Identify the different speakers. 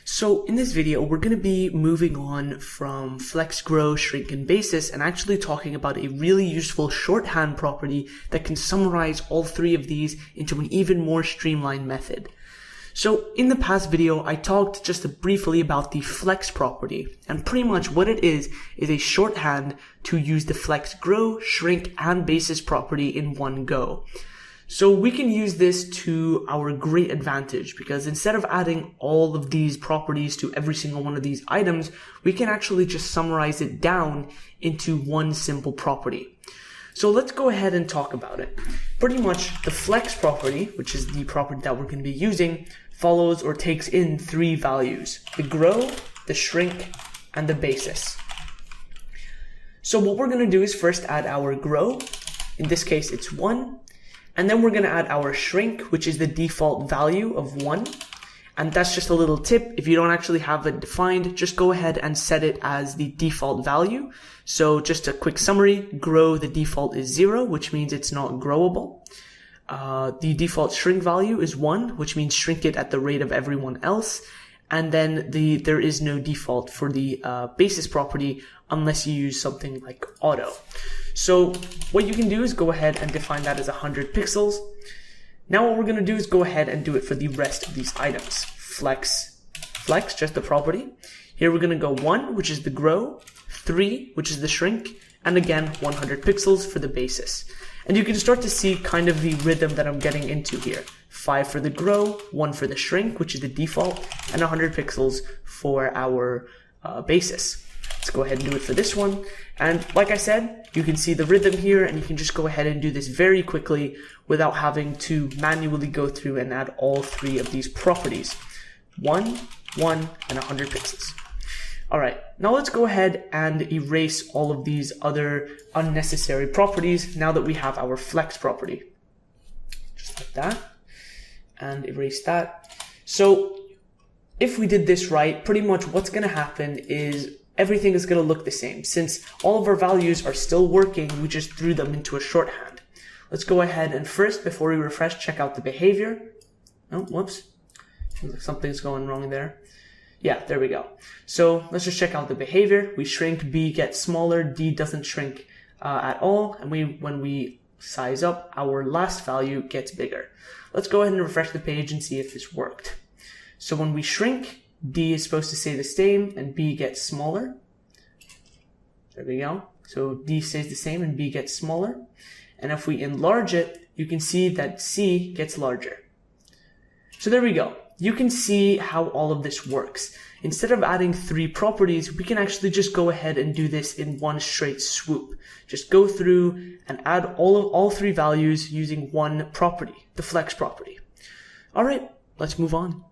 Speaker 1: So in this video, we're going to be moving on from flex, grow, shrink, and basis and actually talking about a really useful shorthand property that can summarize all three of these into an even more streamlined method. So in the past video, I talked just briefly about the flex property, and pretty much what it is a shorthand to use the flex, grow, shrink, and basis property in one go. So we can use this to our great advantage because instead of adding all of these properties to every single one of these items, we can actually just summarize it down into one simple property. So let's go ahead and talk about it. Pretty much the flex property, which is the property that we're going to be using, follows or takes in three values: the grow, the shrink, and the basis. So what we're going to do is first add our grow. In this case, it's 1. And then we're going to add our shrink, which is the default value of 1. And that's just a little tip. If you don't actually have it defined, just go ahead and set it as the default value. So just a quick summary: grow, the default is 0, which means it's not growable. The default shrink value is 1, which means shrink it at the rate of everyone else. And then there is no default for the basis property unless you use something like auto. So what you can do is go ahead and define that as 100 pixels. Now what we're going to do is go ahead and do it for the rest of these items. Flex, just the property. Here we're going to go 1, which is the grow, 3, which is the shrink, and again 100 pixels for the basis. And you can start to see kind of the rhythm that I'm getting into here. 5 for the grow, 1 for the shrink, which is the default, and 100 pixels for our basis. Let's go ahead and do it for this one. And like I said, you can see the rhythm here, and you can just go ahead and do this very quickly without having to manually go through and add all three of these properties. 1, 1, and 100 pixels. All right, now let's go ahead and erase all of these other unnecessary properties now that we have our flex property. Just like that, and erase that. So if we did this right, pretty much what's going to happen is everything is going to look the same. Since all of our values are still working, we just threw them into a shorthand. Let's go ahead and first, before we refresh, check out the behavior. Oh, whoops. Seems like something's going wrong there. Yeah, there we go. So let's just check out the behavior. We shrink, B gets smaller, D doesn't shrink at all. And when we size up, our last value gets bigger. Let's go ahead and refresh the page and see if this worked. So when we shrink, D is supposed to stay the same and B gets smaller. There we go. So D stays the same and B gets smaller. And if we enlarge it, you can see that C gets larger. So there we go. You can see how all of this works. Instead of adding three properties, we can actually just go ahead and do this in one straight swoop. Just go through and add all three values using one property, the flex property. All right, let's move on.